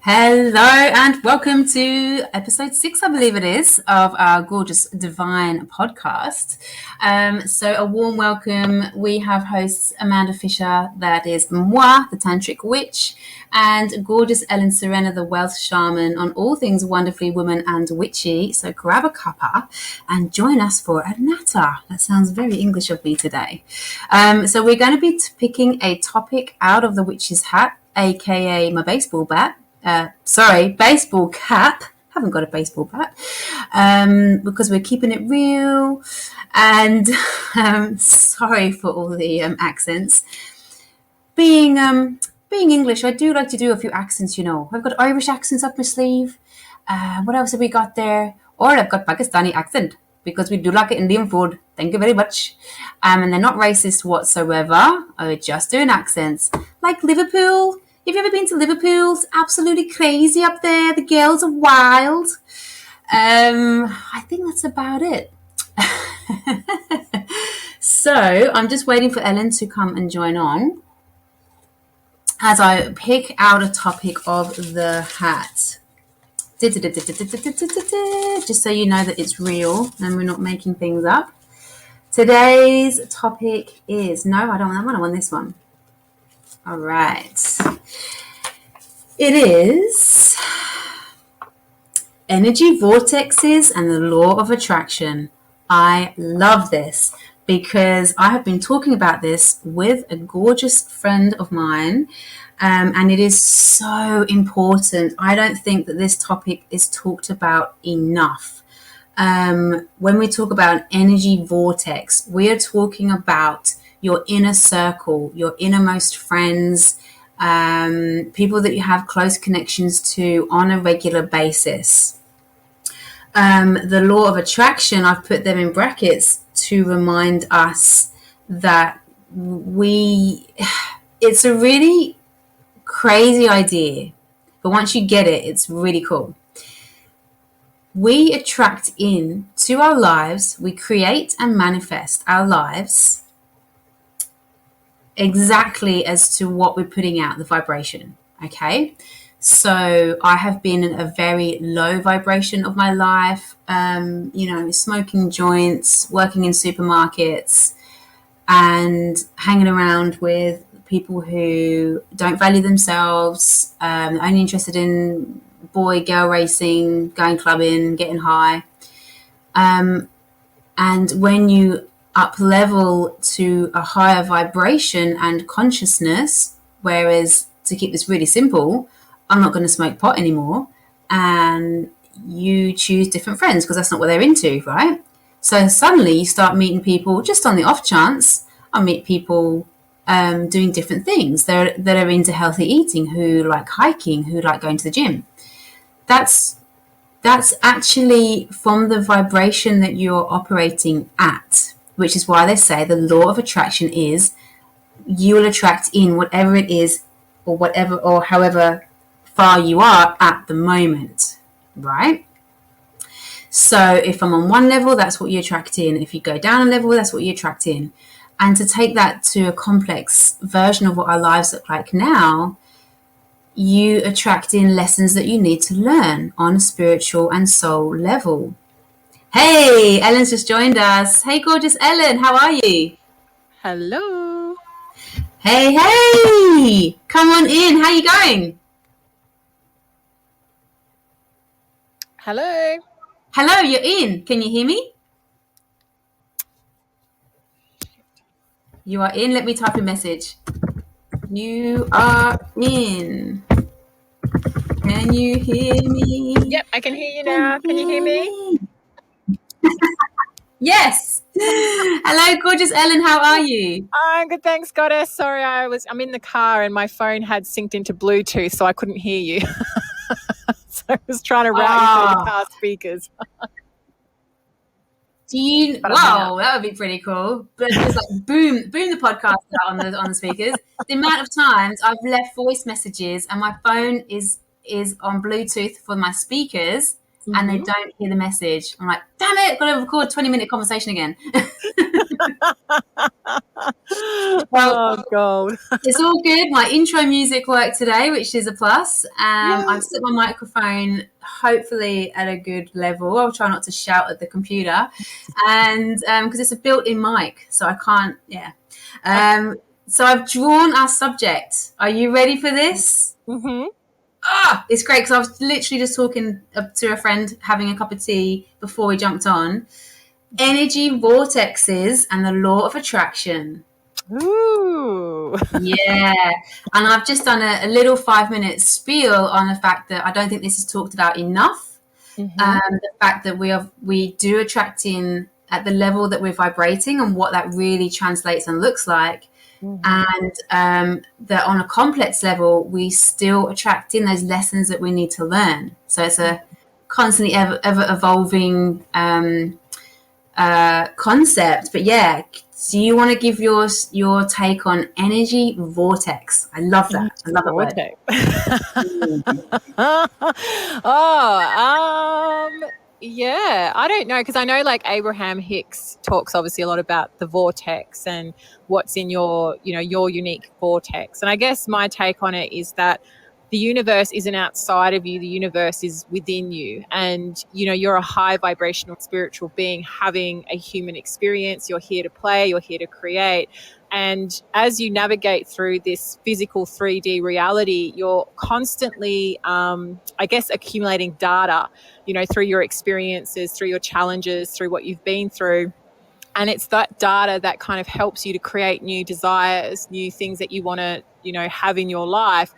Hello and welcome to episode 6, I believe it is, of our gorgeous divine podcast. So a warm welcome. We have hosts Amanda Fisher, that is moi, the tantric witch, and gorgeous Ellen Serena, the wealth shaman, on all things wonderfully woman and witchy. So grab a cuppa and join us for a natter. That sounds very English of me today. So we're going to be picking a topic out of the witch's hat, aka my baseball bat. Baseball cap. Haven't got a baseball bat because we're keeping it real. And sorry for all the accents. Being English, I do like to do a few accents. I've got Irish accents up my sleeve. What else have we got there? Or I've got Pakistani accent because we do like it Indian food. Thank you very much. And they're not racist whatsoever. We're just doing accents like Liverpool. Have you ever been to Liverpool? It's absolutely crazy up there. The girls are wild. I think that's about it. So I'm just waiting for Ellen to come and join on as I pick out a topic of the hat. Just so you know that it's real and we're not making things up. Today's topic is... No, I don't want that one. I want this one. All right. It is energy vortexes and the law of attraction. I love this because I have been talking about this with a gorgeous friend of mine, and it is so important. I don't think that this topic is talked about enough. When we talk about an energy vortex, we are talking about your inner circle, your innermost friends, people that you have close connections to on a regular basis. The law of attraction, I've put them in brackets to remind us that it's a really crazy idea, but once you get it, it's really cool. We attract in to our lives, we create and manifest our lives exactly as to what we're putting out, the vibration. Okay, so I have been in a very low vibration of my life, smoking joints, working in supermarkets, and hanging around with people who don't value themselves, only interested in boy-girl racing, going clubbing, getting high. And when you up level to a higher vibration and consciousness, whereas, to keep this really simple, I'm not going to smoke pot anymore, and you choose different friends because that's not what they're into, right? So suddenly you start meeting people just on the off chance. I meet people doing different things that are into healthy eating, who like hiking, who like going to the gym. That's actually from the vibration that you're operating at, which is why they say the law of attraction is you will attract in whatever it is or however far you are at the moment, right? So if I'm on one level, that's what you attract in. If you go down a level, that's what you attract in. And to take that to a complex version of what our lives look like now, you attract in lessons that you need to learn on a spiritual and soul level. Hey, Ellen's just joined us. Hey, gorgeous Ellen, how are you? Hello. Hey, come on in. How you going? Hello. Hello, you're in. Can you hear me? You are in. Let me type a message. You are in. Can you hear me? Yep, I can hear you now. Can you hear me? Yes. Hello, gorgeous Ellen. How are you? I'm good, thanks, goddess. Sorry, I'm in the car and my phone had synced into Bluetooth, so I couldn't hear you. So I was trying to route you through the car speakers. Wow, that would be pretty cool. But just like boom the podcast out on the speakers. The amount of times I've left voice messages and my phone is on Bluetooth for my speakers, and they don't hear the message. I'm like, damn it, got to record 20-minute conversation again. Well, Oh, God. it's all good. My intro music worked today, which is a plus. I've set my microphone hopefully at a good level. I'll try not to shout at the computer, and because it's a built-in mic, so I can't. Yeah. So I've drawn our subject. Are you ready for this? Mm-hmm. It's great because I was literally just talking to a friend, having a cup of tea before we jumped on. Energy vortexes and the law of attraction. Ooh. Yeah. And I've just done a little 5-minute spiel on the fact that I don't think this is talked about enough. The fact that we do attract in at the level that we're vibrating and what that really translates and looks like. And that on a complex level, we still attract in those lessons that we need to learn. So it's a constantly ever evolving concept. But yeah, do you want to give your take on energy vortex? I love that. I love that word. Yeah, I don't know, because I know like Abraham Hicks talks obviously a lot about the vortex and what's in your unique vortex. And I guess my take on it is that the universe isn't outside of you, the universe is within you. And, you're a high vibrational spiritual being having a human experience. You're here to play, you're here to create. And as you navigate through this physical 3D reality, you're constantly, accumulating data, through your experiences, through your challenges, through what you've been through. And it's that data that kind of helps you to create new desires, new things that you want to, have in your life.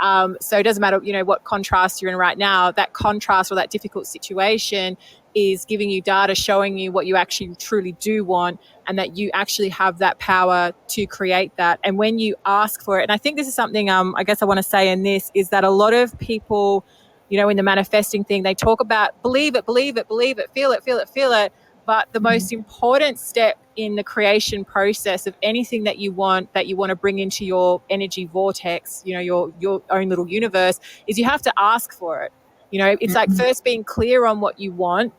So it doesn't matter, what contrast you're in right now, that contrast or that difficult situation is giving you data showing you what you actually truly do want, and that you actually have that power to create that. And when you ask for it, and I think this is something I guess I want to say in this, is that a lot of people, in the manifesting thing, they talk about believe it, feel it. But the most important step in the creation process of anything that you want to bring into your energy vortex, your own little universe, is you have to ask for it. It's like first being clear on what you want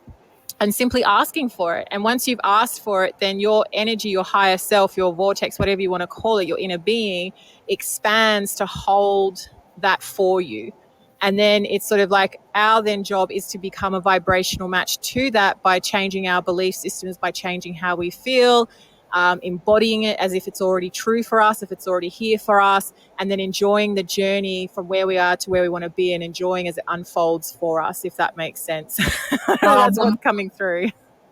and simply asking for it. And once you've asked for it, then your energy, your higher self, your vortex, whatever you want to call it, your inner being, expands to hold that for you. And then it's sort of like our then job is to become a vibrational match to that by changing our belief systems, by changing how we feel, embodying it as if it's already true for us, if it's already here for us, and then enjoying the journey from where we are to where we want to be, and enjoying as it unfolds for us, if that makes sense. That's what's coming through.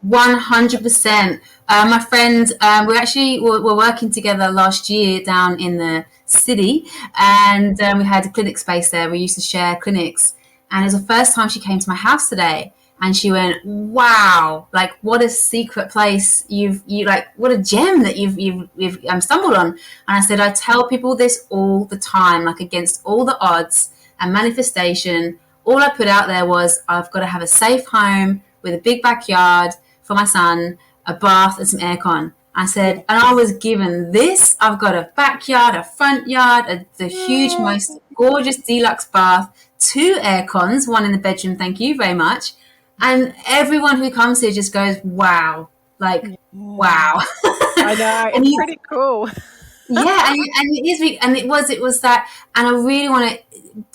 100%. My friend, we're working together last year down in the city, and we had a clinic space there. We used to share clinics, and it was the first time she came to my house today, and she went, "Wow, like what a secret place you like, what a gem that you've stumbled on." And I said, I tell people this all the time, like against all the odds and manifestation. All I put out there was, I've got to have a safe home with a big backyard for my son, a bath and some aircon. I said, and I was given this. I've got a backyard, a front yard, the huge, most gorgeous deluxe bath, 2 aircons, one in the bedroom, thank you very much. And everyone who comes here just goes, wow, like, wow. I know, it's pretty cool. Yeah, and it is, and it was that, and I really want to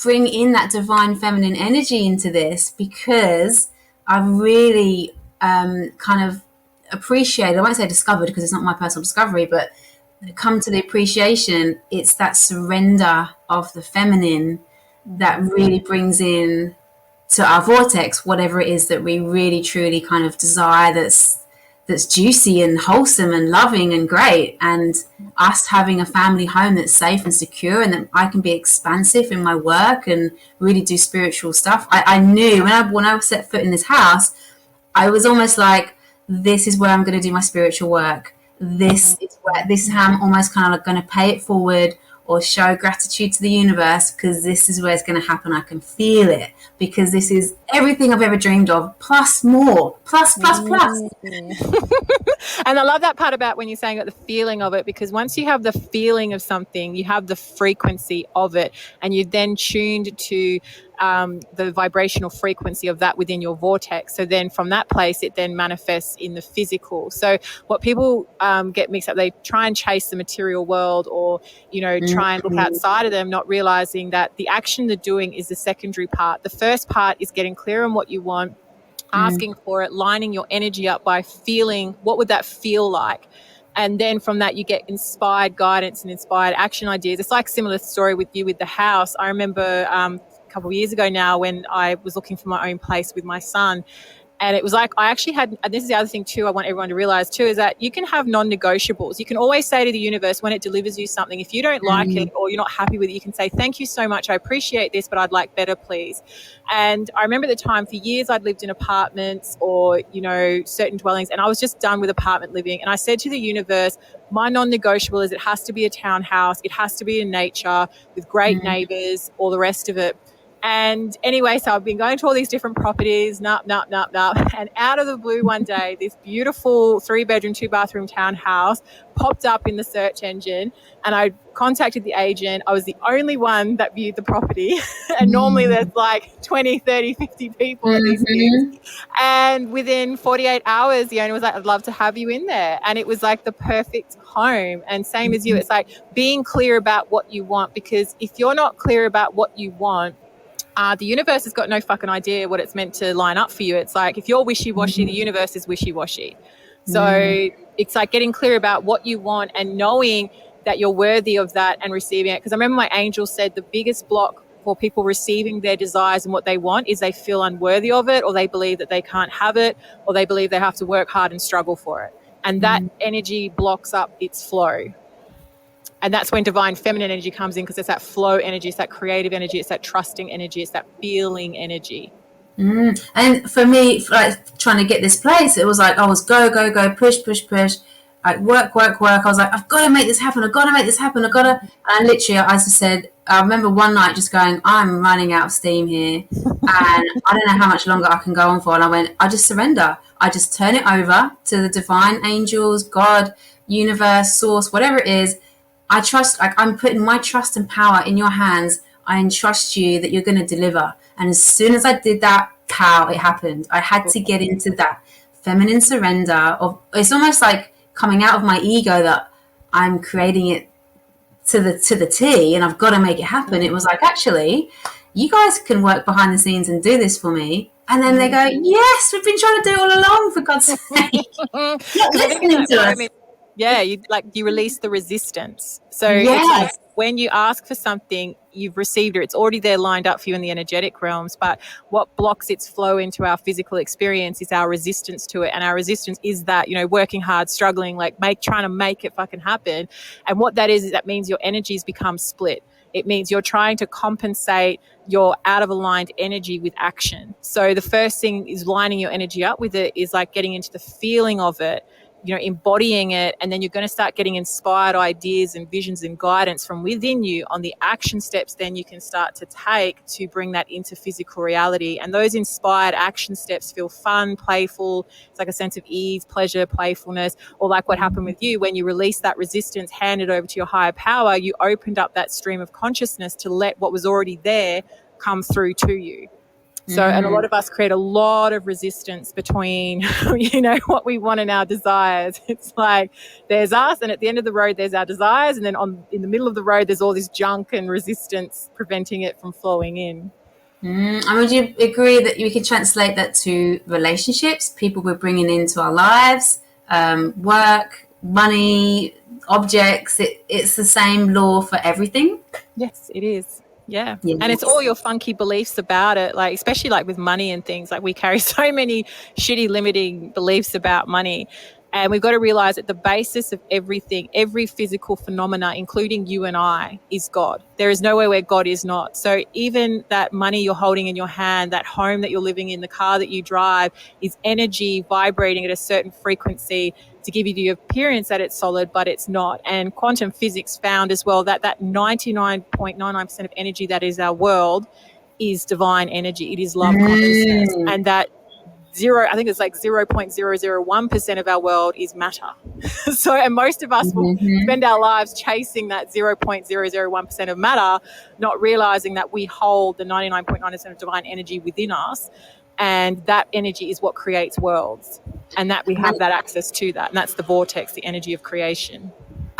bring in that divine feminine energy into this, because I really kind of appreciate, I won't say discovered because it's not my personal discovery, but come to the appreciation, it's that surrender of the feminine that really brings in to our vortex whatever it is that we really truly kind of desire, that's juicy and wholesome and loving and great, and us having a family home that's safe and secure, and that I can be expansive in my work and really do spiritual stuff. I knew when I set foot in this house, I was almost like, this is where I'm going to do my spiritual work. This is how I'm almost kind of like going to pay it forward or show gratitude to the universe, because this is where it's going to happen. I can feel it, because this is everything I've ever dreamed of, plus more, plus. And I love that part about when you're saying about the feeling of it, because once you have the feeling of something, you have the frequency of it, and you've then tuned to the vibrational frequency of that within your vortex. So then from that place, it then manifests in the physical. So what people get mixed up, they try and chase the material world, or, you know, try and look outside of them, not realizing that the action they're doing is the secondary part. The first part is getting clear on what you want, asking for it, lining your energy up by feeling what would that feel like. And then from that, you get inspired guidance and inspired action ideas. It's like a similar story with you with the house. I remember a couple of years ago now, when I was looking for my own place with my son, and it was like, I actually had, and this is the other thing too, I want everyone to realize too, is that you can have non-negotiables. You can always say to the universe when it delivers you something, if you don't like it or you're not happy with it, you can say, thank you so much, I appreciate this, but I'd like better, please. And I remember at the time, for years, I'd lived in apartments or, you know, certain dwellings, and I was just done with apartment living. And I said to the universe, my non-negotiable is it has to be a townhouse, it has to be in nature with great neighbours, all the rest of it. And anyway, so I've been going to all these different properties, and out of the blue one day, this beautiful 3-bedroom, 2-bathroom townhouse popped up in the search engine, and I contacted the agent. I was the only one that viewed the property, and normally there's like 20, 30, 50 people at these things. And within 48 hours, the owner was like, I'd love to have you in there. And it was like the perfect home. And same as you, it's like being clear about what you want, because if you're not clear about what you want, the universe has got no fucking idea what it's meant to line up for you. It's like, if you're wishy-washy, the universe is wishy-washy. So it's like getting clear about what you want and knowing that you're worthy of that and receiving it. Because I remember my angel said the biggest block for people receiving their desires and what they want is they feel unworthy of it, or they believe that they can't have it, or they believe they have to work hard and struggle for it. And that energy blocks up its flow. And that's when divine feminine energy comes in, because it's that flow energy, it's that creative energy, it's that trusting energy, it's that feeling energy. And for me, like trying to get this place, it was like I was go, push, like work. I was like, I've got to make this happen. I've got to. And literally, as I said, I remember one night just going, I'm running out of steam here, and I don't know how much longer I can go on for. And I went, I just surrender. I just turn it over to the divine angels, God, universe, source, whatever it is. I trust, like I'm putting my trust and power in your hands. I entrust you that you're going to deliver. And as soon as I did that, pow, it happened. I had to get into that feminine surrender of, it's almost like coming out of my ego that I'm creating it to the T and I've got to make it happen. It was like, actually, you guys can work behind the scenes and do this for me. And then they go, yes, we've been trying to do it all along, for God's sake. Not listening to us. Yeah, you release the resistance. So it's like when you ask for something, you've received it. It's already there lined up for you in the energetic realms. But what blocks its flow into our physical experience is our resistance to it. And our resistance is that, you know, working hard, struggling, like trying to make it fucking happen. And what that is that means your energies become split. It means you're trying to compensate your out of aligned energy with action. So the first thing is lining your energy up with it, is like getting into the feeling of it, you know, embodying it, and then you're going to start getting inspired ideas and visions and guidance from within you on the action steps then you can start to take to bring that into physical reality. And those inspired action steps feel fun, playful. It's like a sense of ease, pleasure, playfulness, or like what happened with you when you released that resistance, handed over to your higher power, you opened up that stream of consciousness to let what was already there come through to you. So, and a lot of us create a lot of resistance between, you know, what we want and our desires. It's like there's us, and at the end of the road, there's our desires. And then in the middle of the road, there's all this junk and resistance preventing it from flowing in. And would you agree that we could translate that to relationships, people we're bringing into our lives, work, money, objects? It's the same law for everything? Yes, it is. Yeah. Yes. And it's all your funky beliefs about it, like especially like with money and things. Like we carry so many shitty limiting beliefs about money. And we've got to realize that the basis of everything, every physical phenomena, including you and I, is God. There is nowhere where God is not. So even that money you're holding in your hand, that home that you're living in, the car that you drive, is energy vibrating at a certain frequency to give you the appearance that it's solid, but it's not. And quantum physics found as well that 99.99% of energy that is our world is divine energy. It is love consciousness. And that I think it's like 0.001% of our world is matter. So, and most of us will spend our lives chasing that 0.001% of matter, not realizing that we hold the 99.9% of divine energy within us. And that energy is what creates worlds, and that we have that access to that. And that's the vortex, the energy of creation.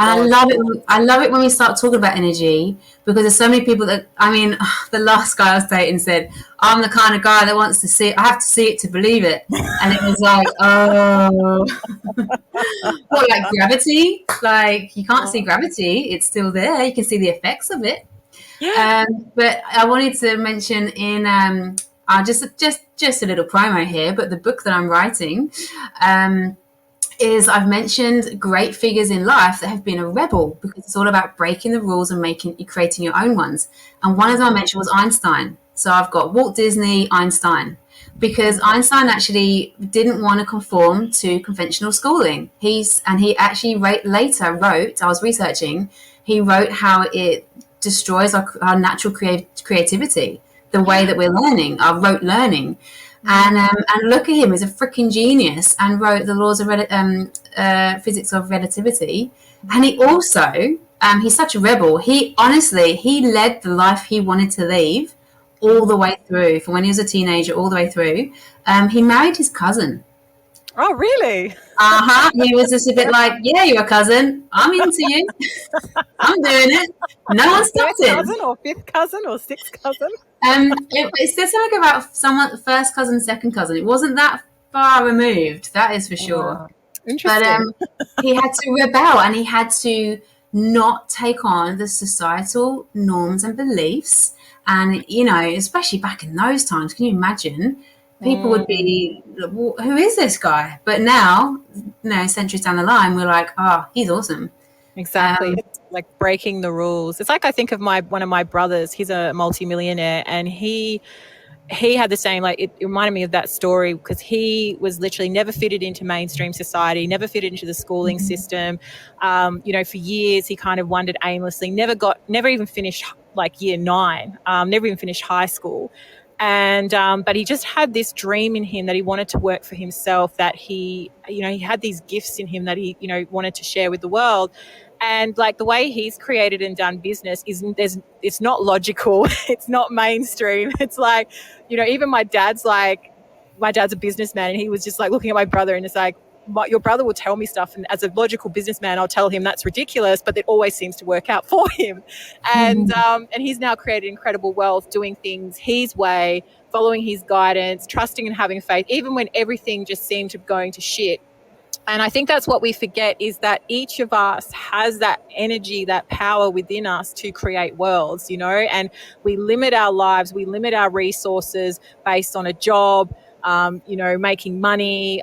And I love it. I love it when we start talking about energy, because there's so many people that, I mean, the last guy I was dating said, I'm the kind of guy that wants to see it. I have to see it to believe it. And it was like, oh, what, like gravity? Like, you can't see gravity. It's still there. You can see the effects of it. Yeah. But I wanted to mention just a little promo here, but the book that I'm writing, is I've mentioned great figures in life that have been a rebel, because it's all about breaking the rules and creating your own ones. And one of them I mentioned was Einstein. So I've got Walt Disney, Einstein, because Einstein actually didn't want to conform to conventional schooling. He actually later wrote, I was researching, he wrote how it destroys our natural creativity, the way that we're learning, our rote learning. And look at him, he's a freaking genius, and wrote the laws of physics of relativity. And he also, he's such a rebel. He led the life he wanted to lead all the way through, from when he was a teenager all the way through. He married his cousin. Oh, really? He was just a bit like, yeah, you're a cousin. I'm into you. I'm doing it. No one stopped him. Cousin or fifth cousin or sixth cousin? It said something about someone, first cousin, second cousin. It wasn't that far removed, that is for sure. Interesting. But he had to rebel, and he had to not take on the societal norms and beliefs. And, you know, especially back in those times, can you imagine? People would be, who is this guy? But now, you know, centuries down the line, we're like, oh, he's awesome. Exactly. It's like breaking the rules. It's like, I think of one of my brothers. He's a multimillionaire, and he had the same, like, it reminded me of that story, because he was literally never fitted into mainstream society, never fitted into the schooling system. You know, for years he kind of wandered aimlessly, never even finished like year 9, never even finished high school. And but he just had this dream in him that he wanted to work for himself, that he had these gifts in him that he, wanted to share with the world. And like the way he's created and done business it's not logical. It's not mainstream. It's like, even my dad's a businessman, and he was just like looking at my brother, and it's like, your brother will tell me stuff, and as a logical businessman, I'll tell him that's ridiculous, but it always seems to work out for him. And he's now created incredible wealth doing things his way, following his guidance, trusting and having faith, even when everything just seemed to going to shit. And I think that's what we forget, is that each of us has that energy, that power within us to create worlds, and we limit our lives, we limit our resources based on a job, making money,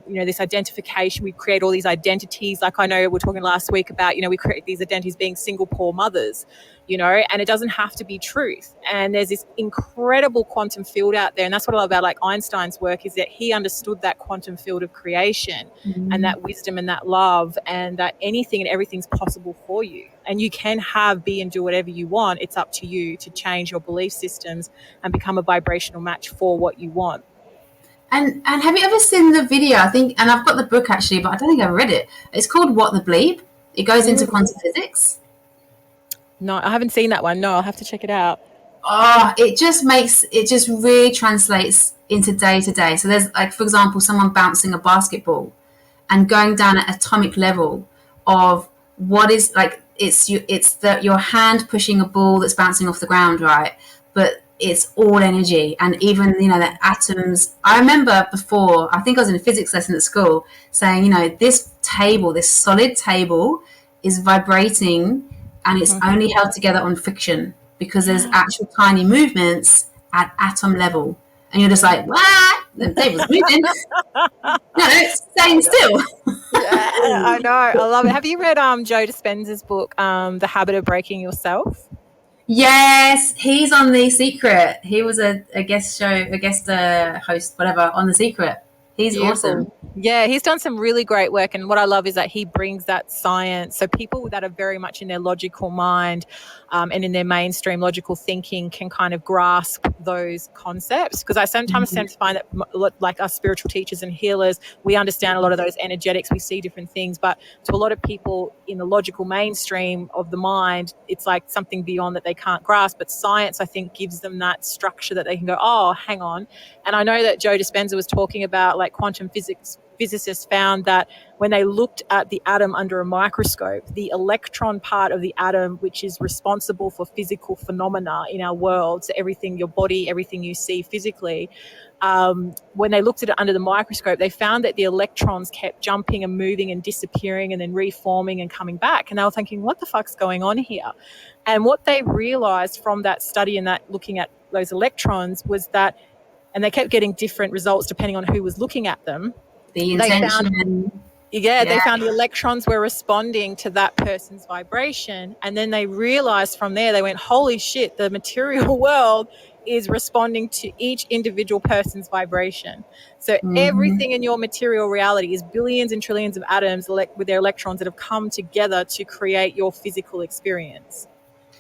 this identification. We create all these identities. Like, I know we're talking last week about, we create these identities being single poor mothers, and it doesn't have to be truth. And there's this incredible quantum field out there. And that's what I love about like Einstein's work, is that he understood that quantum field of creation and that wisdom and that love, and that anything and everything's possible for you. And you can be and do whatever you want. It's up to you to change your belief systems and become a vibrational match for what you want. And have you ever seen the video? I think, and I've got the book actually, but I don't think I've read it. It's called What the Bleep. It goes into quantum physics. No, I haven't seen that one. No, I'll have to check it out. Oh, it just really translates into day to day. So there's, like, for example, someone bouncing a basketball and going down at atomic level of what is, like, it's your hand pushing a ball that's bouncing off the ground, right? But it's all energy. And even, the atoms. I remember before, I think I was in a physics lesson at school, saying, this solid table is vibrating, and it's only held together on friction, because there's actual tiny movements at atom level. And you're just like, what? The table's moving. No, it's staying still. Yeah, I know. I love it. Have you read Joe Dispenza's book, The Habit of Breaking Yourself? Yes, he's on The Secret. He was a guest host, whatever, on The Secret. He's awesome. Yeah, he's done some really great work. And what I love is that he brings that science. So people that are very much in their logical mind and in their mainstream logical thinking can kind of grasp those concepts. Because I sometimes tend to find that, like us spiritual teachers and healers, we understand a lot of those energetics, we see different things. But to a lot of people in the logical mainstream of the mind, it's like something beyond that they can't grasp. But science, I think, gives them that structure that they can go, oh, hang on. And I know that Joe Dispenza was talking about like quantum physics. Physicists found that when they looked at the atom under a microscope, the electron part of the atom, which is responsible for physical phenomena in our world, so everything, your body, everything you see physically, when they looked at it under the microscope, they found that the electrons kept jumping and moving and disappearing and then reforming and coming back. And they were thinking, what the fuck's going on here? And what they realized from that study and that looking at those electrons was that, and they kept getting different results depending on who was looking at them. The intention. They found the electrons were responding to that person's vibration. And then they realized from there, they went, holy shit, the material world is responding to each individual person's vibration. So everything in your material reality is billions and trillions of atoms with their electrons that have come together to create your physical experience.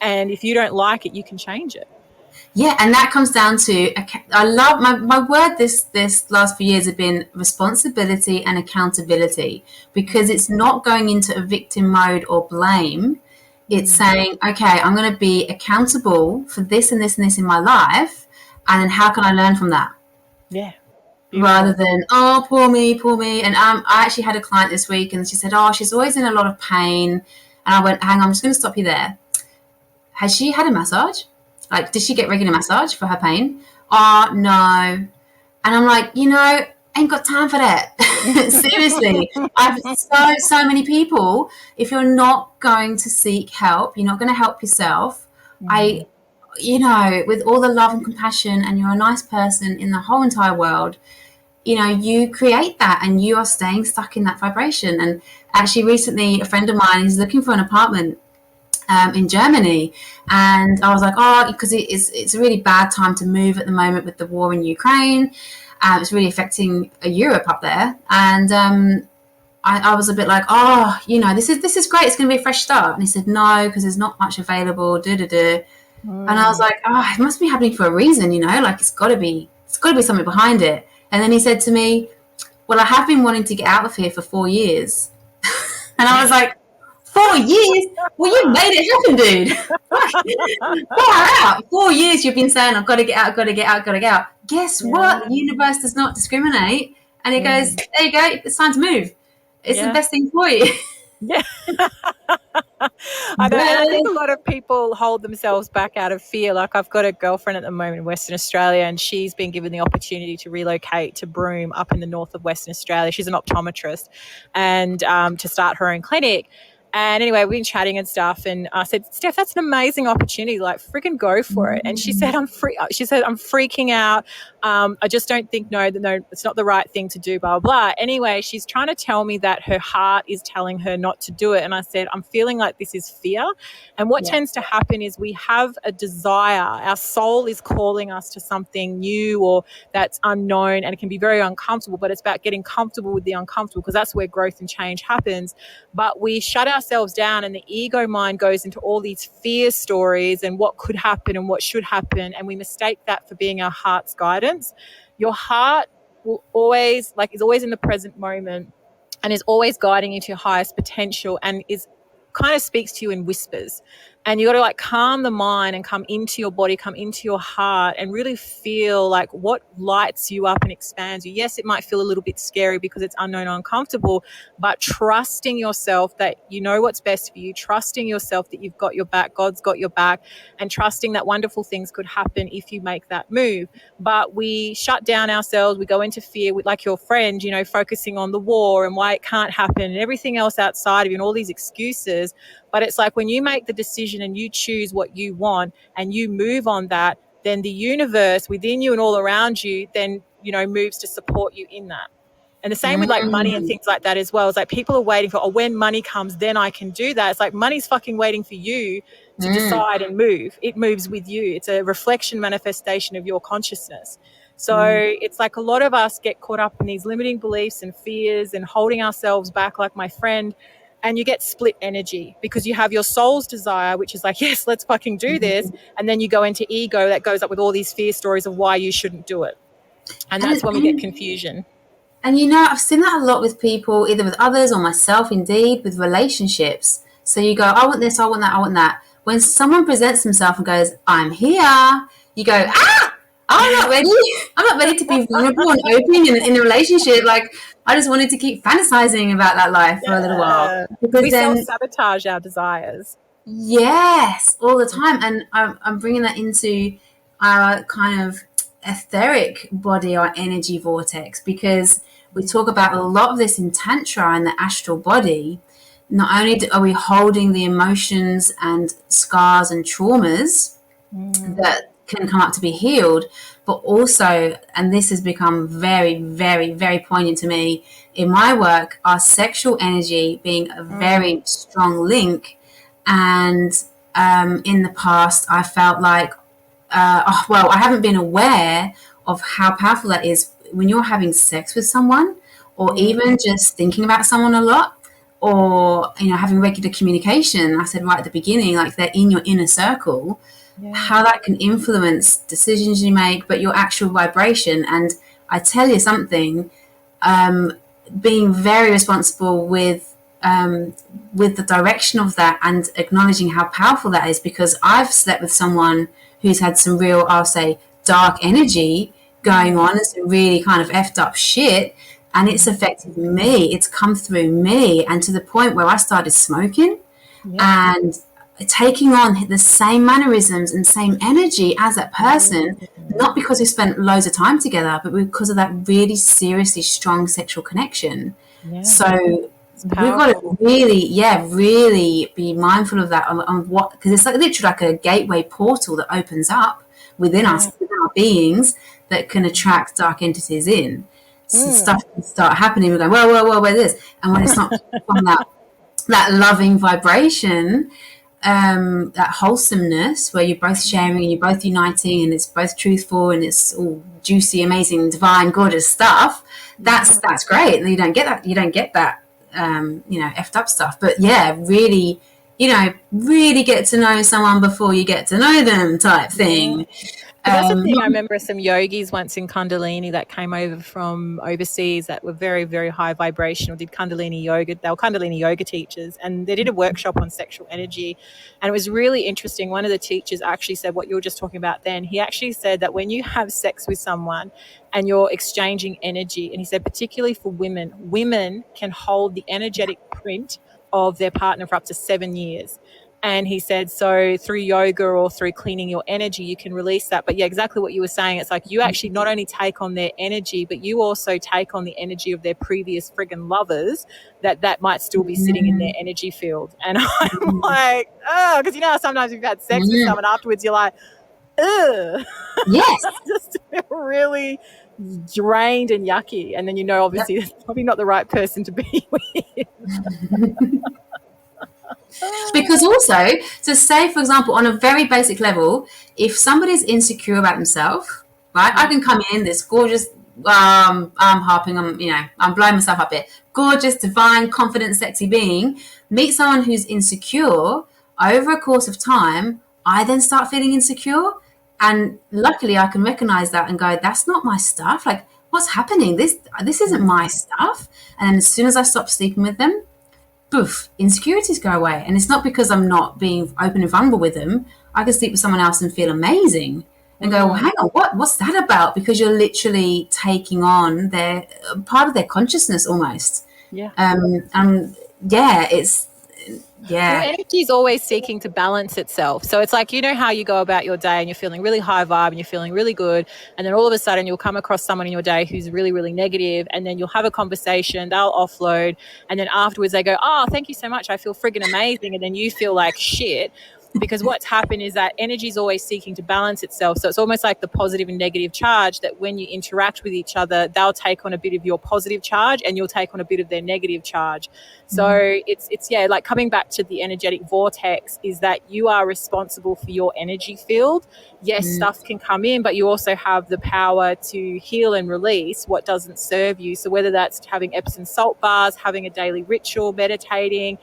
And if you don't like it, you can change it. Yeah, and that comes down to, I love my word this last few years have been responsibility and accountability, because it's not going into a victim mode or blame. It's saying, okay, I'm going to be accountable for this and this and this in my life, and then how can I learn from that? Yeah. Beautiful. Rather than, oh, poor me, poor me. And I actually had a client this week, and she said, oh, she's always in a lot of pain. And I went, hang on, I'm just going to stop you there. Has she had a massage? Like, did she get regular massage for her pain? Oh, no. And I'm like, ain't got time for that. Seriously. I've so many people, if you're not going to seek help, you're not going to help yourself. With all the love and compassion, and you're a nice person in the whole entire world, you create that, and you are staying stuck in that vibration. And actually recently, a friend of mine is looking for an apartment in Germany, and I was like, oh, because it's a really bad time to move at the moment with the war in Ukraine. It's really affecting Europe up there, and I was a bit like, oh, this is great. It's going to be a fresh start. And he said, no, because there's not much available. And I was like, oh, it must be happening for a reason, like it's got to be something behind it. And then he said to me, well, I have been wanting to get out of here for 4 years, and I was like, 4 years? Well, you made it happen, dude. Far out. 4 years you've been saying, I've got to get out, got to get out, got to get out. Guess what? The universe does not discriminate. And it goes, there you go, it's time to move. It's the best thing for you. Yeah. I know. And I think a lot of people hold themselves back out of fear. Like, I've got a girlfriend at the moment in Western Australia, and she's been given the opportunity to relocate to Broome up in the north of Western Australia. She's an optometrist, and to start her own clinic. And anyway, we've been chatting and stuff, and I said, Steph, that's an amazing opportunity. Like, freaking go for it. And she said, I'm freaking out. I just don't think, no, it's not the right thing to do, blah, blah, blah. Anyway, she's trying to tell me that her heart is telling her not to do it. And I said, I'm feeling like this is fear. And what tends to happen is we have a desire. Our soul is calling us to something new or that's unknown, and it can be very uncomfortable, but it's about getting comfortable with the uncomfortable, because that's where growth and change happens. But we shut ourselves down, and the ego mind goes into all these fear stories and what could happen and what should happen, and we mistake that for being our heart's guidance. Your heart will always, is always in the present moment, and is always guiding you to your highest potential, and is kind of speaks to you in whispers. And you got to calm the mind and come into your body, come into your heart, and really feel what lights you up and expands you. Yes, it might feel a little bit scary because it's unknown and uncomfortable, but trusting yourself that you know what's best for you, trusting yourself that you've got your back, God's got your back, and trusting that wonderful things could happen if you make that move. But we shut down ourselves, we go into fear, like your friend, focusing on the war and why it can't happen and everything else outside of you and all these excuses. But it's like when you make the decision and you choose what you want and you move on that, then the universe within you and all around you then, moves to support you in that. And the same with money and things like that as well. It's like people are waiting for, when money comes, then I can do that. It's like money's fucking waiting for you to decide and move. It moves with you. It's a reflection manifestation of your consciousness. So it's like a lot of us get caught up in these limiting beliefs and fears and holding ourselves back, like my friend. And you get split energy because you have your soul's desire, which is like, yes, let's fucking do this. And then you go into ego that goes up with all these fear stories of why you shouldn't do it. And that's when we get confusion. And I've seen that a lot with people, either with others or myself, indeed, with relationships. So you go, I want this, I want that, I want that. When someone presents themselves and goes, I'm here, you go, I'm not ready. I'm not ready to be vulnerable and open in a relationship. Like, I just wanted to keep fantasizing about that life for a little while. Because we self-sabotage our desires. Yes, all the time. And I'm bringing that into our kind of etheric body, our energy vortex, because we talk about a lot of this in Tantra and the astral body. Not only are we holding the emotions and scars and traumas that can come up to be healed, but also, and this has become very, very, very poignant to me in my work, our sexual energy being a very strong link. And in the past, I felt like, I haven't been aware of how powerful that is when you're having sex with someone, or even just thinking about someone a lot, or having regular communication. I said right at the beginning, like they're in your inner circle, how that can influence decisions you make, but your actual vibration. And I tell you something, being very responsible with the direction of that and acknowledging how powerful that is, because I've slept with someone who's had some real, I'll say, dark energy going on and some really kind of effed up shit, and it's affected me. It's come through me, and to the point where I started smoking and taking on the same mannerisms and same energy as that person, not because we spent loads of time together, but because of that really seriously strong sexual connection. So we've got to really be mindful of that, on what, because it's like literally like a gateway portal that opens up within us, within our beings, that can attract dark entities in. So stuff can start happening. We're going, whoa, where's this? And when it's not from that loving vibration, that wholesomeness, where you're both sharing and you're both uniting and it's both truthful and it's all juicy, amazing, divine, gorgeous stuff, that's great. And you don't get that effed up stuff. But really get to know someone before you get to know them, type thing. That's the thing. I remember some yogis once in Kundalini that came over from overseas that were very, very high vibrational, did Kundalini yoga. They were Kundalini yoga teachers, and they did a workshop on sexual energy. And it was really interesting. One of the teachers actually said what you were just talking about then. He actually said that when you have sex with someone and you're exchanging energy, and he said particularly for women can hold the energetic print of their partner for up to 7 years. And he said, so through yoga or through cleaning your energy, you can release that. But exactly what you were saying. It's like you actually not only take on their energy, but you also take on the energy of their previous friggin' lovers that might still be sitting in their energy field. And I'm like, oh, because how sometimes you've had sex with someone afterwards, you're like, ugh. Yes. Just really drained and yucky. And then obviously that's probably not the right person to be with. Because also, so say, for example, on a very basic level, if somebody's insecure about themselves, right, I can come in this gorgeous, I'm harping on, I'm blowing myself up here, gorgeous, divine, confident, sexy being, meet someone who's insecure. Over a course of time, I then start feeling insecure. And luckily, I can recognize that and go, that's not my stuff. Like, what's happening? This isn't my stuff. And as soon as I stop sleeping with them, poof, insecurities go away. And it's not because I'm not being open and vulnerable with them. I can sleep with someone else and feel amazing and go, well, hang on, what's that about? Because you're literally taking on their part of their consciousness almost. Your energy is always seeking to balance itself. So it's like, how you go about your day and you're feeling really high vibe and you're feeling really good. And then all of a sudden you'll come across someone in your day who's really, really negative, and then you'll have a conversation, they'll offload. And then afterwards they go, oh, thank you so much. I feel friggin' amazing. And then you feel like shit. because what's happened is that energy is always seeking to balance itself. So it's almost like the positive and negative charge, that when you interact with each other, they'll take on a bit of your positive charge and you'll take on a bit of their negative charge. So it's yeah, like coming back to the energetic vortex, is that you are responsible for your energy field. Yes, stuff can come in, but you also have the power to heal and release what doesn't serve you. So whether that's having Epsom salt baths, having a daily ritual, meditating,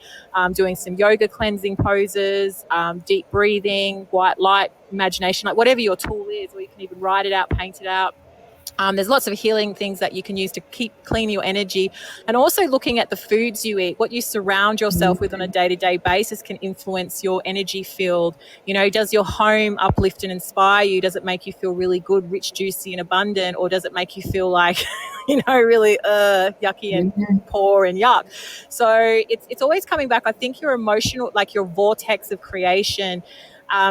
doing some yoga cleansing poses, deep breathing, white light, imagination, like whatever your tool is, or you can even write it out, paint it out. There's lots of healing things that you can use to keep clean your energy. And also looking at the foods you eat, what you surround yourself with on a day-to-day basis can influence your energy field. You know, does your home uplift and inspire you? Does it make you feel really good, rich, juicy and abundant? Or does it make you feel like, you know, really yucky and poor and yuck? So it's always coming back. I think your emotional, like your vortex of creation,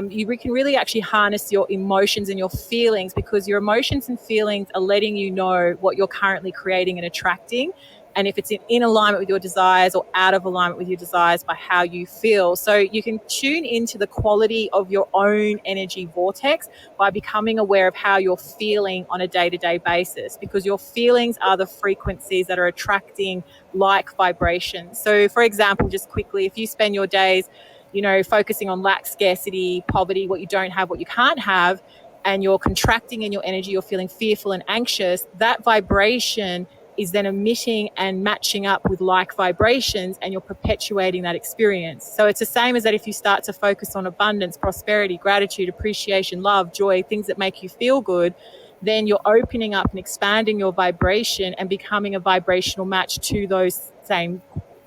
you can really actually harness your emotions and your feelings, because your emotions and feelings are letting you know what you're currently creating and attracting, and if it's in alignment with your desires or out of alignment with your desires by how you feel. So you can tune into the quality of your own energy vortex by becoming aware of how you're feeling on a day-to-day basis, because your feelings are the frequencies that are attracting like vibrations. So for example, just quickly, if you spend your days, you know, focusing on lack, scarcity, poverty, what you don't have, what you can't have, and you're contracting in your energy, you're feeling fearful and anxious, that vibration is then emitting and matching up with like vibrations, and you're perpetuating that experience. So it's the same as that if you start to focus on abundance, prosperity, gratitude, appreciation, love, joy, things that make you feel good, then you're opening up and expanding your vibration and becoming a vibrational match to those same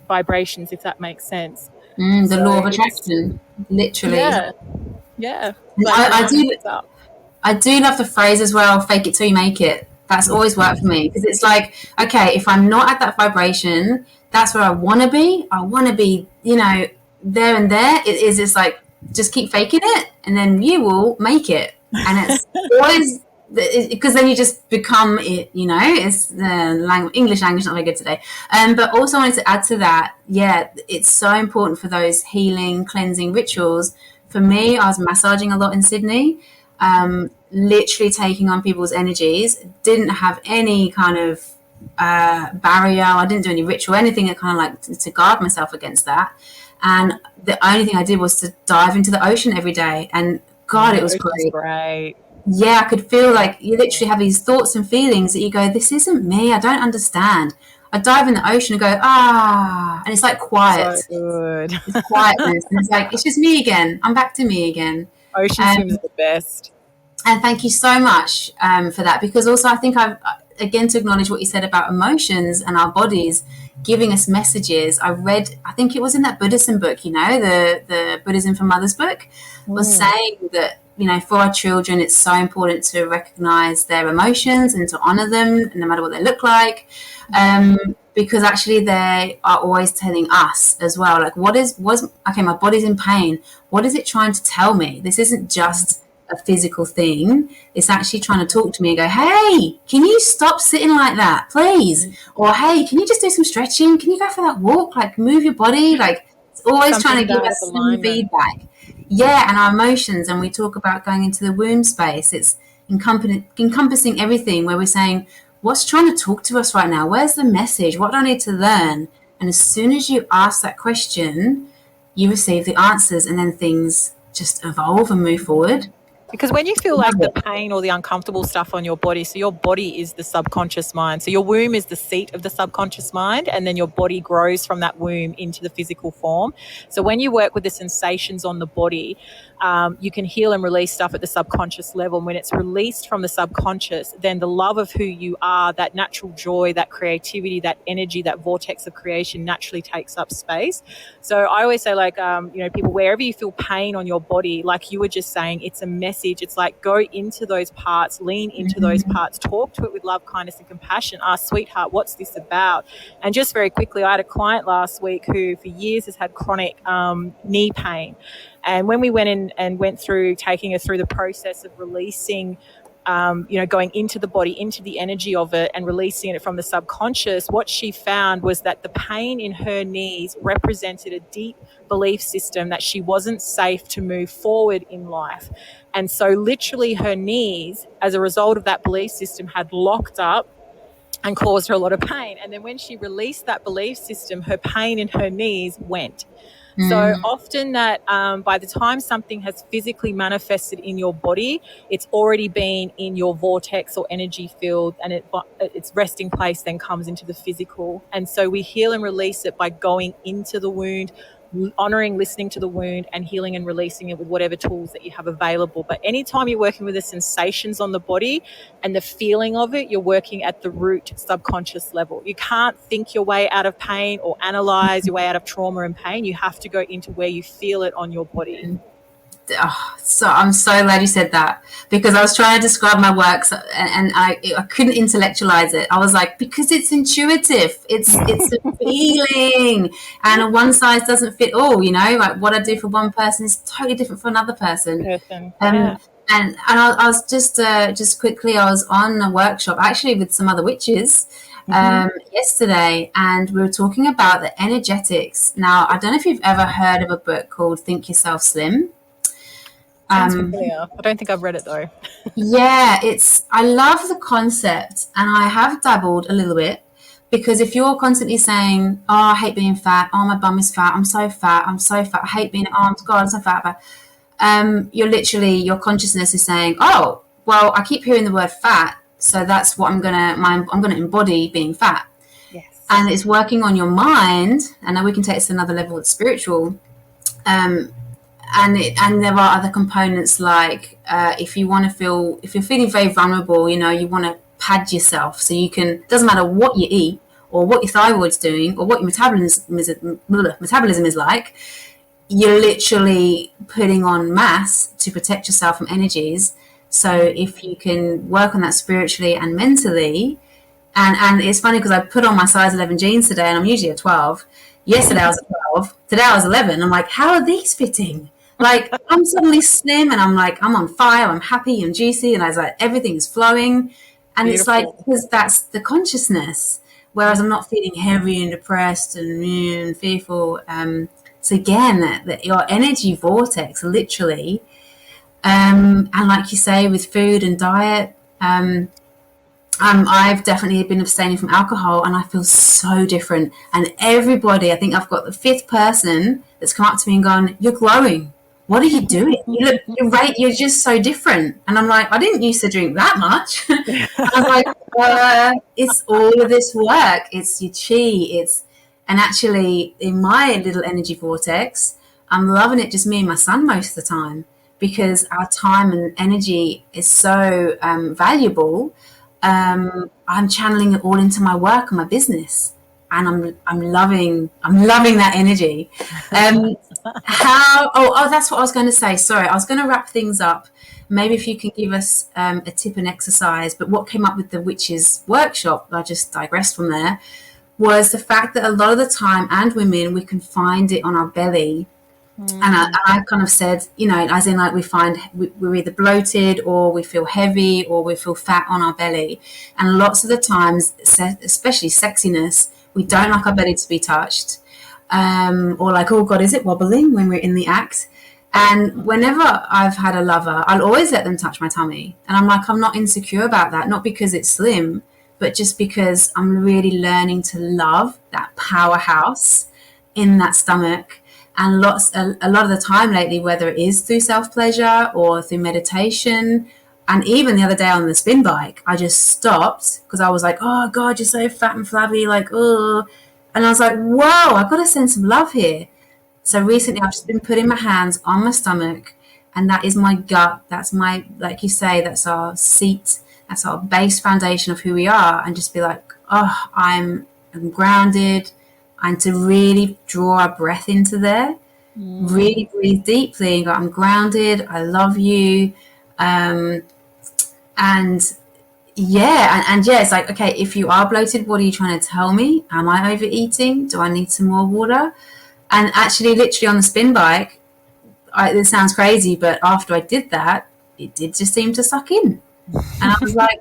vibrations, if that makes sense. The So law of it's, attraction, literally. yeah, yeah, like I, I lining do things up. I do love the phrase as well, fake it till you make it. That's always worked for me, because it's like, okay, if I'm not at that vibration, that's where I want to be. I want to be, you know, there and there. It is, it's like, just keep faking it and then you will make it. And it's always, because then you just become it, you know, it's the English language not very good today. But also I wanted to add to that, yeah, it's so important for those healing, cleansing rituals. For me, I was massaging a lot in Sydney, literally taking on people's energies, didn't have any kind of barrier. I didn't do any ritual, anything that kind of like to guard myself against that. And the only thing I did was to dive into the ocean every day. And God, Yeah, it was ocean's great. great. Yeah, I could feel like you literally have these thoughts and feelings that you go, this isn't me. I don't understand. I dive in the ocean and go, ah, and it's like So quiet. good. It's quietness. And it's like, it's just me again. I'm back to me again. Ocean Um, swims are the best. and thank you so much for that, because also I think I've, again, to acknowledge what you said about emotions and our bodies giving us messages. I read, I think it was in that Buddhism book, you know, the Buddhism for Mothers book, was saying that, you know, for our children, it's so important to recognize their emotions and to honor them, no matter what they look like. Because actually they are always telling us as well, like, okay, my body's in pain. What is it trying to tell me? This isn't just a physical thing. It's actually trying to talk to me and go, hey, can you stop sitting like that, please? Or, hey, can you just do some stretching? Can you go for that walk? Like, move your body. Like, it's always trying Something's to give out of us some alignment. feedback. Yeah, and our emotions. And we talk about going into the womb space. It's encompassing everything, where we're saying, what's trying to talk to us right now? Where's the message? What do I need to learn? And as soon as you ask that question, you receive the answers, and then things just evolve and move forward. Because when you feel like Love the it. pain or the uncomfortable stuff on your body, so your body is the subconscious mind. So your womb is the seat of the subconscious mind, and then your body grows from that womb into the physical form. So when you work with the sensations on the body, you can heal and release stuff at the subconscious level. And when it's released from the subconscious, then the love of who you are, that natural joy, that creativity, that energy, that vortex of creation naturally takes up space. So I always say, like, you know, people, wherever you feel pain on your body, like you were just saying, it's a message. It's like, go into those parts, lean into those parts, talk to it with love, kindness, and compassion. Ask, sweetheart, what's this about? And just very quickly, I had a client last week who for years has had chronic knee pain. And when we went in and went through taking her through the process of releasing going into the body, into the energy of it and releasing it from the subconscious, what she found was that the pain in her knees represented a deep belief system that she wasn't safe to move forward in life. And so literally her knees, as a result of that belief system, had locked up and caused her a lot of pain. And then when she released that belief system, her pain in her knees went. So often that by the time something has physically manifested in your body, it's already been in your vortex or energy field, and its resting place then comes into the physical. And so we heal and release it by going into the wound, honoring, listening to the wound, and healing and releasing it with whatever tools that you have available. But anytime you're working with the sensations on the body and the feeling of it, you're working at the root subconscious level. You can't think your way out of pain or analyze your way out of trauma and pain. You have to go into where you feel it on your body. So I'm so glad you said that, because I was trying to describe my works and I couldn't intellectualize it. I was like, because it's intuitive, it's a feeling, and one size doesn't fit all. Like what I do for one person is totally different for another person. Yeah. And I was just quickly, I was on a workshop actually with some other witches yesterday, and we were talking about the energetics. Now, I don't know if you've ever heard of a book called Think Yourself Slim. Sounds familiar. I don't think I've read it though. Yeah, I love the concept, and I have dabbled a little bit, because if you're constantly saying, "Oh, I hate being fat. Oh, my bum is fat. I'm so fat. I'm so fat. I hate being. Oh, God, I'm so fat." But your consciousness is saying, "Oh, well, I keep hearing the word fat, so that's what I'm gonna embody being fat." Yes. And it's working on your mind, and then we can take it to another level. It's spiritual. And there are other components like if you're feeling very vulnerable, you want to pad yourself so you can. Doesn't matter what you eat or what your thyroid's doing or what your metabolism is like. You're literally putting on mass to protect yourself from energies. So if you can work on that spiritually and mentally, and it's funny because I put on my size 11 jeans today, and I'm usually a 12. Yesterday I was a 12. Today I was 11. I'm like, how are these fitting? Like, I'm suddenly slim, and I'm like, I'm on fire, I'm happy and juicy, and I was like, everything's flowing. And Beautiful. it's like, because that's the consciousness, whereas I'm not feeling heavy and depressed and fearful. So again, that your energy vortex, literally, and like you say, with food and diet, I've definitely been abstaining from alcohol, and I feel so different. And everybody, I think I've got the fifth person that's come up to me and gone, "You're glowing. What are you doing? You're just so different." And I'm like, I didn't used to drink that much. I was like, it's all of this work. It's your chi. And actually, in my little energy vortex, I'm loving it, just me and my son most of the time, because our time and energy is so valuable. I'm channeling it all into my work and my business, and I'm loving that energy. That's what I was going to say. Sorry, I was going to wrap things up. Maybe if you can give us a tip and exercise. But what came up with the witches workshop, I just digressed from there, was the fact that a lot of the time, and women, we can find it on our belly. And I kind of said, as in like we're either bloated or we feel heavy or we feel fat on our belly. And lots of the times, especially sexiness, we don't like our belly to be touched. Or like, oh God, is it wobbling when we're in the act? And whenever I've had a lover, I'll always let them touch my tummy. And I'm like, I'm not insecure about that, not because it's slim, but just because I'm really learning to love that powerhouse in that stomach. And a lot of the time lately, whether it is through self-pleasure or through meditation, and even the other day on the spin bike, I just stopped because I was like, oh God, you're so fat and flabby, like, oh. And I was like, whoa, I've got to send some love here. So recently I've just been putting my hands on my stomach, and that is my gut. That's my, like you say, that's our seat. That's our base foundation of who we are. And just be like, oh, I'm grounded. And to really draw our breath into there, really breathe deeply and go, I'm grounded, I love you. And it's like, okay, if you are bloated, what are you trying to tell me? Am I overeating? Do I need some more water? And actually, literally on the spin bike, this sounds crazy, but after I did that, it did just seem to suck in. And I was like,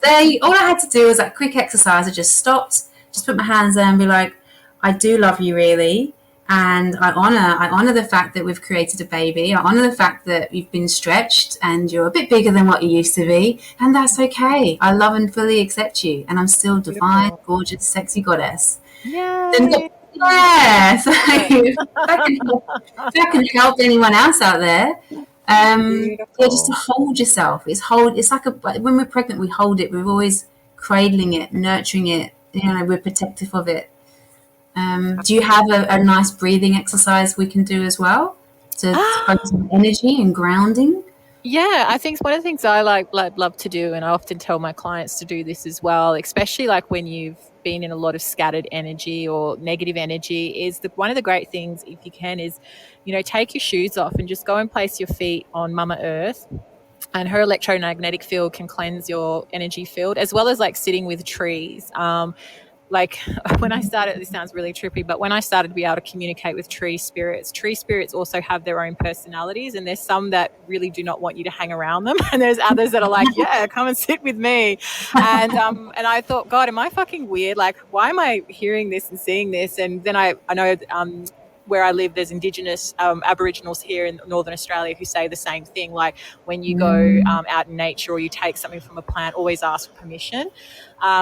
they, all I had to do was that quick exercise. I just stopped, just put my hands there and be like, I do love you really. And I honor the fact that we've created a baby. I honor the fact that you've been stretched and you're a bit bigger than what you used to be. And that's okay. I love and fully accept you. And I'm still divine, Beautiful. gorgeous, sexy goddess. Then, Yay. yeah, so if that can help anyone else out there, yeah, just to Beautiful. hold yourself. It's like when we're pregnant, we hold it. We're always cradling it, nurturing it. We're protective of it. Do you have a nice breathing exercise we can do as well to focus on energy and grounding? Yeah, I think one of the things I like love to do, and I often tell my clients to do this as well, especially like when you've been in a lot of scattered energy or negative energy, is one of the great things, if you can, is take your shoes off and just go and place your feet on Mama Earth. And her electromagnetic field can cleanse your energy field, as well as like sitting with trees. Like when I started, this sounds really trippy, but when I started to be able to communicate with tree spirits also have their own personalities, and there's some that really do not want you to hang around them, and there's others that are like, yeah, come and sit with me. And I thought, God, am I fucking weird? Like, why am I hearing this and seeing this? And then I know where I live, there's Indigenous Aboriginals here in Northern Australia who say the same thing. Like when you go out in nature or you take something from a plant, always ask for permission.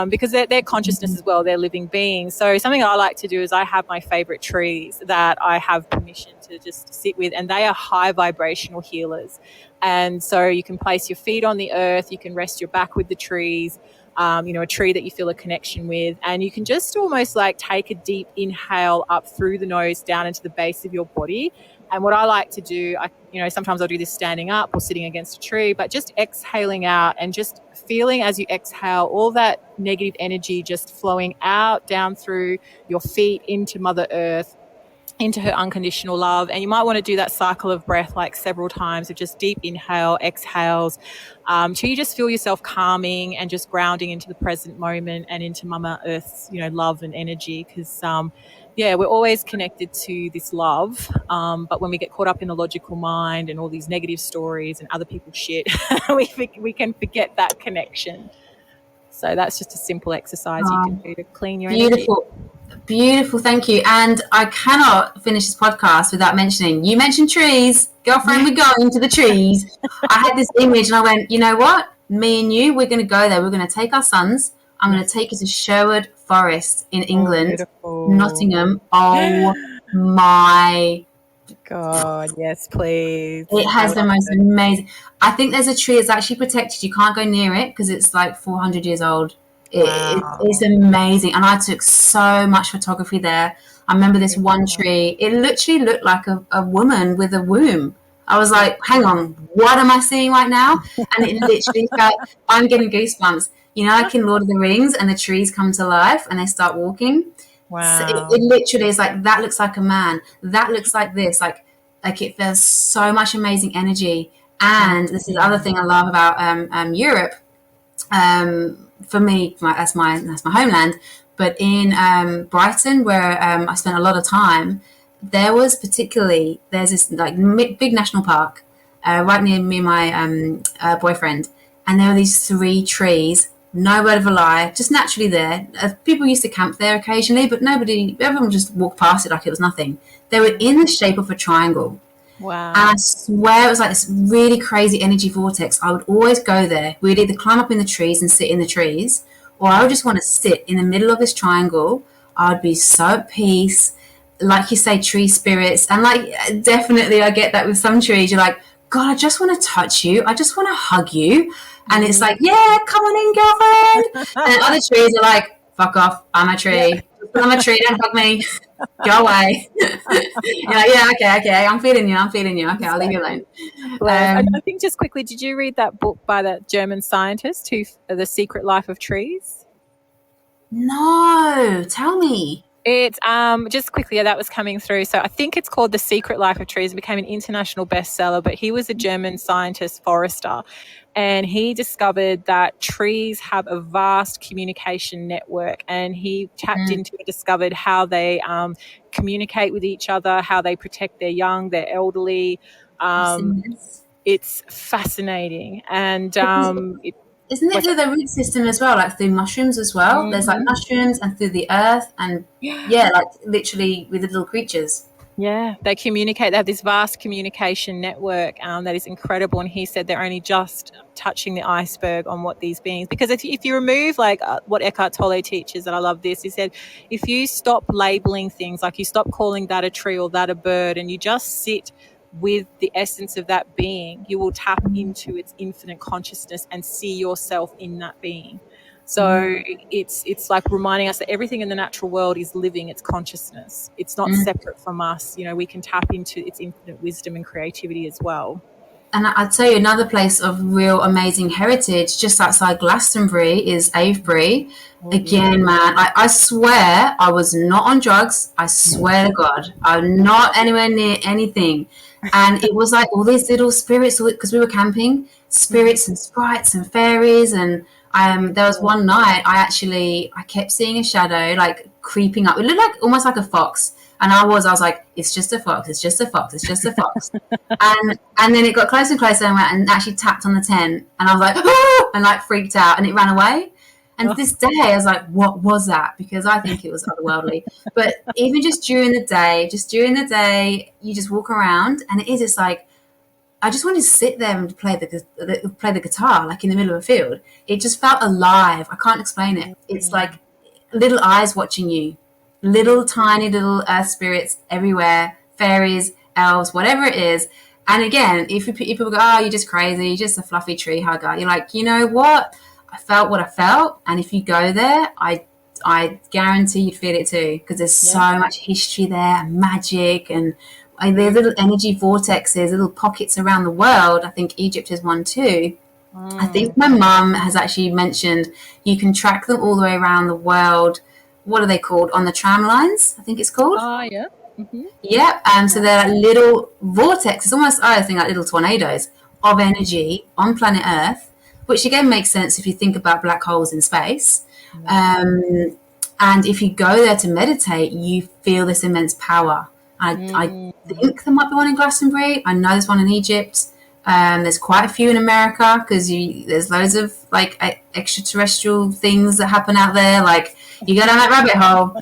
Because they're consciousness as well, they're living beings. So something I like to do is I have my favorite trees that I have permission to just sit with, and they are high vibrational healers. And so you can place your feet on the earth, you can rest your back with the trees, a tree that you feel a connection with, and you can just almost like take a deep inhale up through the nose down into the base of your body. And what I like to do, sometimes I'll do this standing up or sitting against a tree, but just exhaling out and just feeling as you exhale all that negative energy just flowing out down through your feet into Mother Earth, into her unconditional love. And you might want to do that cycle of breath like several times of just deep inhale, exhales, till you just feel yourself calming and just grounding into the present moment and into Mama Earth's, love and energy. Because yeah, we're always connected to this love. But when we get caught up in the logical mind and all these negative stories and other people's shit, we can forget that connection. So that's just a simple exercise you can do to clean your energy. Beautiful. Beautiful, thank you. And I cannot finish this podcast without mentioning, you mentioned trees. Girlfriend, we're going to the trees. I had this image and I went, you know what? Me and you, we're going to go there. We're going to take our sons. I'm going to take you to Sherwood Forest in England, Nottingham. Oh my God, yes, please. It has the most amazing. I think there's a tree that's actually protected. You can't go near it because it's like 400 years old. It's amazing. And I took so much photography there. I remember this one tree. It literally looked like a woman with a womb. I was like, hang on, what am I seeing right now? And it literally felt, I'm getting goosebumps. Like in Lord of the Rings and the trees come to life and they start walking. Wow. So it literally is like, that looks like a man. That looks like this. Like it feels so much amazing energy. And this is the other thing I love about Europe. For me, that's my homeland. But in Brighton, where I spent a lot of time, there's this like big national park right near me and my boyfriend, and there were these 3 trees. No word of a lie, just naturally there. People used to camp there occasionally, but everyone just walked past it like it was nothing. They were in the shape of a triangle. Wow. And I swear it was like this really crazy energy vortex. I would always go there. We'd either climb up in the trees and sit in the trees, or I would just want to sit in the middle of this triangle. I would be so at peace. Like you say, tree spirits. And like, definitely I get that with some trees. You're like, God, I just want to touch you. I just want to hug you. And it's like, yeah, come on in, girlfriend. And other trees are like, fuck off. I'm a tree. I'm a tree. Don't hug me. Go away. You're like, yeah, okay. I'm feeling you. Okay, I'll leave you alone. I think just quickly, did you read that book by that German scientist The Secret Life of Trees? No, tell me. It's just quickly, that was coming through. So I think it's called The Secret Life of Trees. It became an international bestseller, but he was a German scientist, forester, and he discovered that trees have a vast communication network, and he tapped into and discovered how they communicate with each other, how they protect their young, their elderly. It's fascinating. And Isn't it what's through the root system as well, like through mushrooms as well? There's like mm-hmm. mushrooms and through the earth and yeah, like literally with the little creatures. Yeah, they communicate. They have this vast communication network that is incredible. And he said they're only just touching the iceberg on what these beings. Because if you remove like what Eckhart Tolle teaches, and I love this, he said, if you stop labeling things, like you stop calling that a tree or that a bird, and you just sit with the essence of that being, you will tap into its infinite consciousness and see yourself in that being. So it's like reminding us that everything in the natural world is living its consciousness. It's not separate from us. You know, we can tap into its infinite wisdom and creativity as well. And I'd tell you another place of real amazing heritage just outside Glastonbury is Avebury. Oh, Again, beautiful. man, I swear I was not on drugs. I swear to God, I'm not anywhere near anything. And it was like all these little spirits, because we were camping, spirits and sprites and fairies. And there was one night I kept seeing a shadow like creeping up. It looked like almost like a fox. And I was like, it's just a fox, it's just a fox, it's just a fox. And then it got closer and closer and went and actually tapped on the tent. And I was like, ah! And like freaked out and it ran away. And to this day, I was like, what was that? Because I think it was otherworldly. But even just during the day, you just walk around and it is just like, I just wanted to sit there and play the guitar, like in the middle of a field. It just felt alive. I can't explain it. It's like little eyes watching you, little tiny little earth spirits everywhere, fairies, elves, whatever it is. And again, if people go, oh, you're just crazy, you're just a fluffy tree hugger, you're like, you know what? I felt what I felt. And if you go there, I guarantee you'd feel it too, because there's so much history there and magic and there's little energy vortexes, little pockets around the world. I think Egypt is one too. I think my mum has actually mentioned you can track them all the way around the world. What are they called? On the tram lines, I think it's called. Yeah. Mm-hmm. Yeah. So they're like little vortexes, almost I think like little tornadoes of energy on planet Earth, which again makes sense if you think about black holes in space. And if you go there to meditate, you feel this immense power. I think there might be one in Glastonbury. I know there's one in Egypt. There's quite a few in America because there's loads of like extraterrestrial things that happen out there. Like you go down that rabbit hole,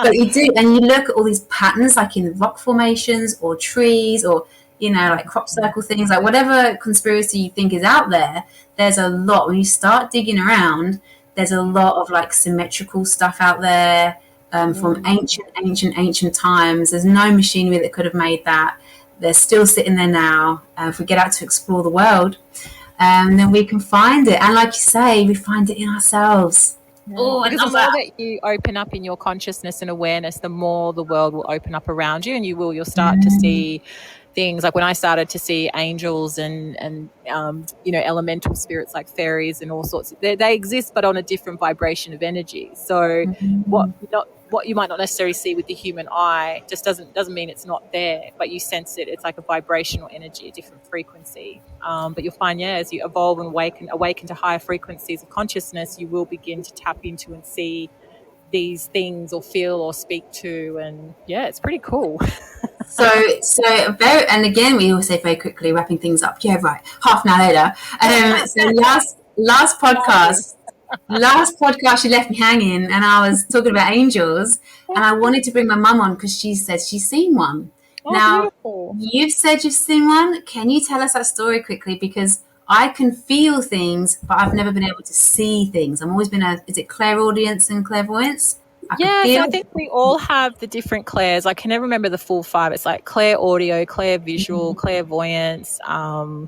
but you do, and you look at all these patterns, like in rock formations or trees or like crop circle things, like whatever conspiracy you think is out there. There's a lot when you start digging around. There's a lot of like symmetrical stuff out there. From ancient times. There's no machinery that could have made that. They're still sitting there now. If we get out to explore the world, then we can find it. And like you say, we find it in ourselves. Oh, because the more that you open up in your consciousness and awareness, the more the world will open up around you, and you'll start to see things like when I started to see angels and elemental spirits like fairies and all sorts. They exist, but on a different vibration of energy. So what you might not necessarily see with the human eye just doesn't mean it's not there, but you sense it. It's like a vibrational energy, a different frequency. But you'll find, as you evolve and awaken to higher frequencies of consciousness, you will begin to tap into and see these things or feel or speak to, and it's pretty cool. So very, and again, we always say very quickly, wrapping things up. Yeah, right. Half an hour later. So last podcast, you left me hanging, and I was talking about angels, and I wanted to bring my mum on because she says she's seen one. Now, beautiful. You've said you've seen one. Can you tell us that story quickly? Because I can feel things, but I've never been able to see things. I've always been is it clairaudience and clairvoyance? So I think we all have the different clairs. I can never remember the full 5. It's like clair audio, clair visual, clairvoyance,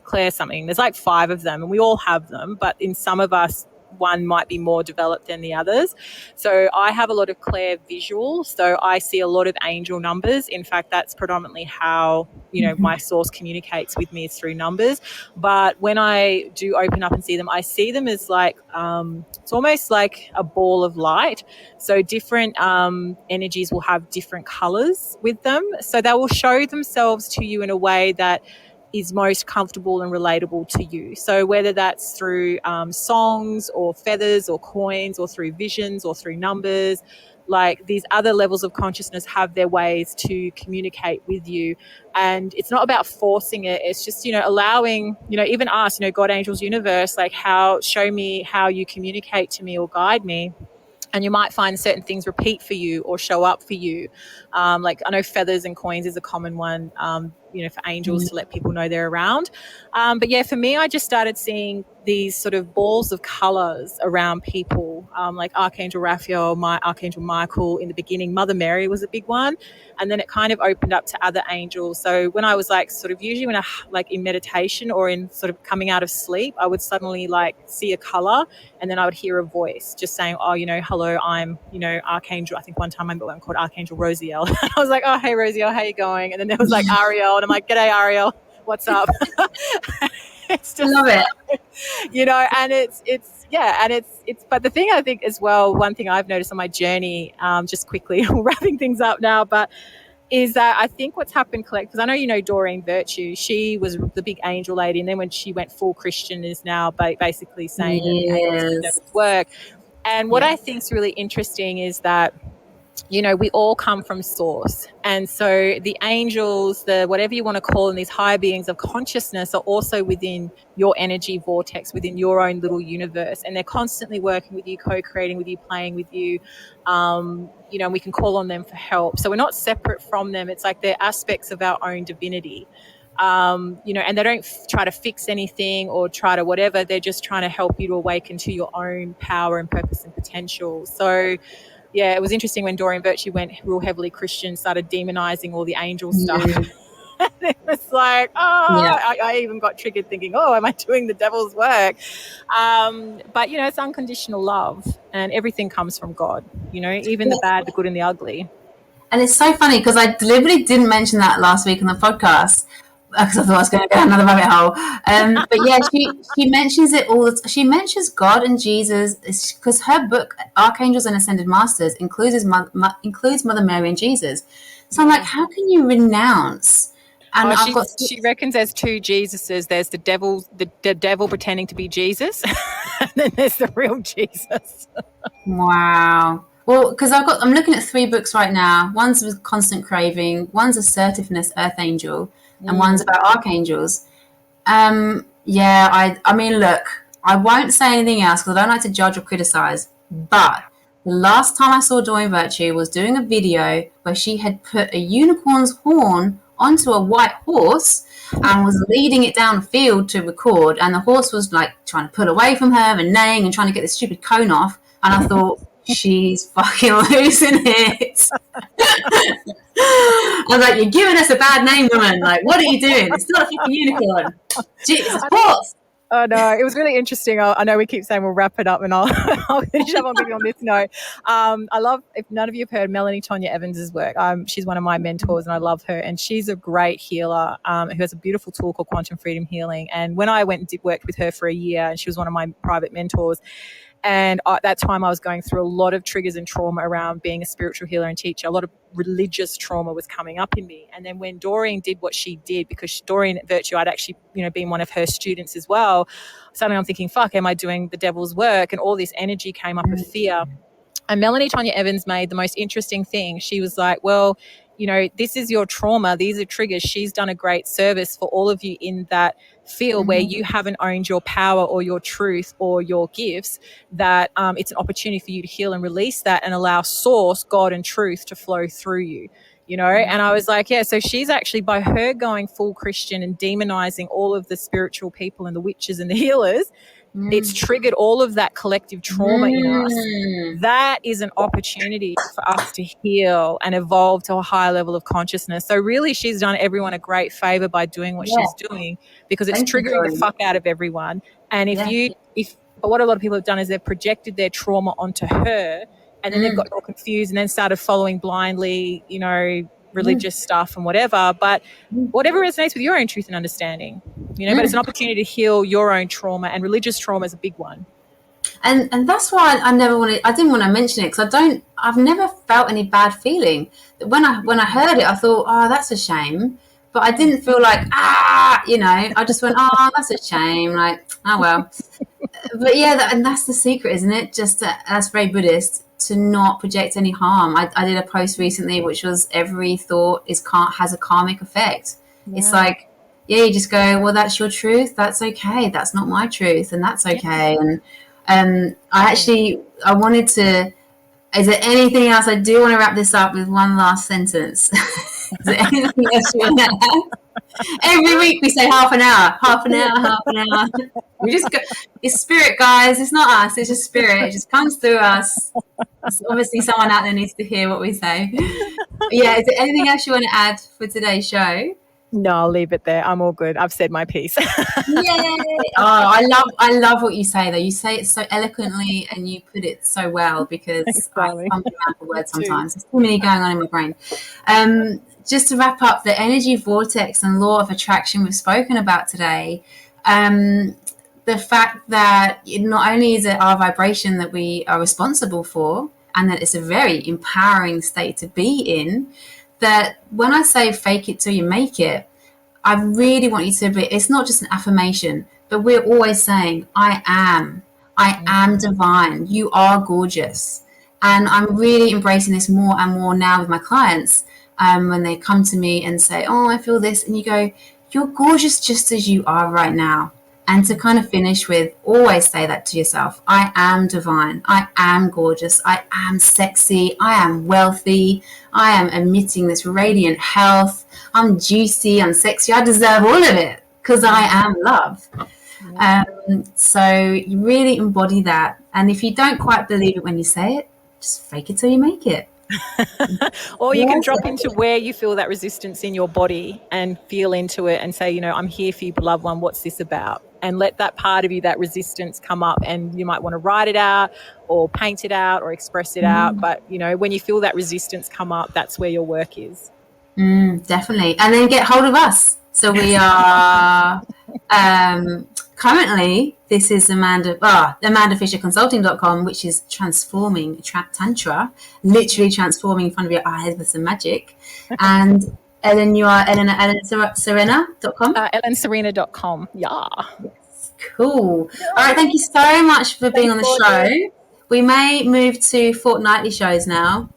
clair something. There's like 5 of them, and we all have them, but in some of us, one might be more developed than the others. So I have a lot of clair visual. So I see a lot of angel numbers. In fact, that's predominantly how, my source communicates with me, is through numbers. But when I do open up and see them, I see them as like, it's almost like a ball of light. So different energies will have different colors with them. So they will show themselves to you in a way that is most comfortable and relatable to you. So whether that's through songs or feathers or coins or through visions or through numbers, like these other levels of consciousness have their ways to communicate with you. And it's not about forcing it. It's just, allowing, even us, God, angels, universe, like show me how you communicate to me or guide me. And you might find certain things repeat for you or show up for you. Like I know feathers and coins is a common one, for angels to let people know they're around. But yeah, for me, I just started seeing these sort of balls of colors around people, like Archangel Raphael, Archangel Michael in the beginning. Mother Mary was a big one. And then it kind of opened up to other angels. So when I was like sort of usually when I like in meditation or in sort of coming out of sleep, I would suddenly like see a color, and then I would hear a voice just saying, oh, hello, I'm, Archangel. I think one time I met one called Archangel Rosiel. I was like, oh, hey, Rosiel, how you going? And then there was like Ariel, and I'm like, g'day, Ariel, what's up? It's just, love it. And it's, but the thing I think as well, one thing I've noticed on my journey, just quickly wrapping things up now, but is that I think what's happened because I know Doreen Virtue, she was the big angel lady, and then when she went full Christian is now basically saying that the angels do devil's work. And what I think is really interesting is that we all come from source. And so the angels, the whatever you want to call them, these higher beings of consciousness are also within your energy vortex, within your own little universe. And they're constantly working with you, co-creating with you, playing with you. And we can call on them for help. So we're not separate from them. It's like they're aspects of our own divinity. And they don't try to fix anything or try to whatever. They're just trying to help you to awaken to your own power and purpose and potential. So yeah, it was interesting when Doreen Virtue went real heavily Christian, started demonizing all the angel stuff. It was like, I even got triggered thinking, oh, am I doing the devil's work? But, it's unconditional love, and everything comes from God, even the bad, the good, and the ugly. And it's so funny because I deliberately didn't mention that last week on the podcast because I thought I was going to go down another rabbit hole. But yeah, she mentions it all. She mentions God and Jesus because her book Archangels and Ascended Masters includes Mother Mary and Jesus. So I'm like, how can you renounce? And she reckons there's two Jesuses. There's the devil pretending to be Jesus, and then there's the real Jesus. Wow. Well, because I'm looking at 3 books right now. One's with Constant Craving, one's Assertiveness, Earth Angel, and one's about archangels. I mean, look, I won't say anything else because I don't like to judge or criticize. But the last time I saw Doreen Virtue was doing a video where she had put a unicorn's horn onto a white horse and was leading it down the field to record. And the horse was like trying to pull away from her and neighing and trying to get the stupid cone off. And I thought, she's fucking losing it. I was like, you're giving us a bad name, woman. Like, what are you doing? It's not a fucking unicorn. It's a horse. Oh, no, it was really interesting. I know we keep saying we'll wrap it up, and I'll finish up on this note. I love, if none of you have heard Melanie Tonya Evans's work, she's one of my mentors and I love her, and she's a great healer who has a beautiful tool called Quantum Freedom Healing. And when I went and worked with her for a year, and she was one of my private mentors, and at that time I was going through a lot of triggers and trauma around being a spiritual healer and teacher. A lot of religious trauma was coming up in me. And then when Doreen did what she did, because Doreen Virtue, I'd actually, been one of her students as well, suddenly I'm thinking, fuck, am I doing the devil's work? And all this energy came up of fear. And Melanie Tonya Evans made the most interesting thing. She was like, well, this is your trauma. These are triggers. She's done a great service for all of you in that field where you haven't owned your power or your truth or your gifts, that it's an opportunity for you to heal and release that and allow source, God and truth to flow through you. And I was like, yeah, so she's actually, by her going full Christian and demonizing all of the spiritual people and the witches and the healers, it's triggered all of that collective trauma in us. That is an opportunity for us to heal and evolve to a higher level of consciousness. So really, she's done everyone a great favor by doing what she's doing, because it's triggering the fuck out of everyone. And but what a lot of people have done is they've projected their trauma onto her, and then they've got all confused and then started following blindly, religious stuff and whatever. But whatever resonates with your own truth and understanding, but it's an opportunity to heal your own trauma, and religious trauma is a big one. And that's why I didn't want to mention it, because I've never felt any bad feeling. When I heard it, I thought, oh, that's a shame. But I didn't feel like, I just went, oh, that's a shame. Like, oh, well. But yeah, and that's the secret, isn't it? Just that's very Buddhist, to not project any harm. I did a post recently which was every thought has a karmic effect. It's Yeah. like, yeah, you just go, well, that's your truth. That's okay. That's not my truth, and that's Yeah. okay. And I wanted to. Is there anything else? I do want to wrap this up with one last sentence. Is there anything else you want to add? Every week we say half an hour, half an hour, half an hour. We just go. It's spirit, guys. It's not us. It's just spirit. It just comes through us. It's obviously, someone out there needs to hear what we say. Yeah. Is there anything else you want to add for today's show? No, I'll leave it there. I'm all good. I've said my piece. Yay! Oh, I love what you say though. You say it so eloquently and you put it so well, Thanks, because I darling. fumble around for Me words too. sometimes. There's too many going on in my brain. Just to wrap up, the energy vortex and law of attraction we've spoken about today. The fact that not only is it our vibration that we are responsible for, and that it's a very empowering state to be in, that when I say fake it till you make it, I really want you to be, it's not just an affirmation, but we're always saying, I am divine. You are gorgeous. And I'm really embracing this more and more now with my clients, when they come to me and say, oh, I feel this. And you go, you're gorgeous just as you are right now. And to kind of finish with, always say that to yourself. I am divine. I am gorgeous. I am sexy. I am wealthy. I am emitting this radiant health. I'm juicy. I'm sexy. I deserve all of it because I am love. So you really embody that. And if you don't quite believe it when you say it, just fake it till you make it. Or you can Yes. drop into where you feel that resistance in your body and feel into it and say, I'm here for you, beloved one. What's this about? And let that part of you, that resistance, come up. And you might want to write it out or paint it out or express it out. But, when you feel that resistance come up, that's where your work is. Definitely. And then get hold of us. So we are currently, this is AmandaFisherConsulting.com, which is transforming Tantra, literally transforming in front of your eyes with some magic. And Ellen, you are EllenSerena.com. EllenSerena.com. Yeah. Cool. All right. Thank you so much for being on the show. We may move to fortnightly shows now.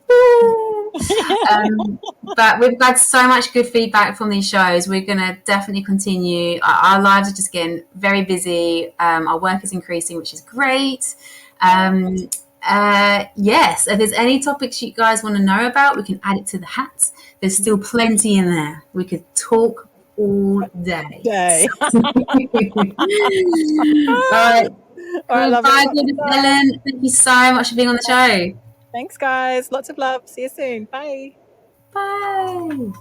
But we've got so much good feedback from these shows. We're going to definitely continue. Our lives are just getting very busy. Our work is increasing, which is great. Yes, if there's any topics you guys want to know about, we can add it to the hat. There's still plenty in there. We could talk all day. All right. Bye, Ellen. Thank you so much for being on the show. Thanks, guys. Lots of love. See you soon. Bye. Bye.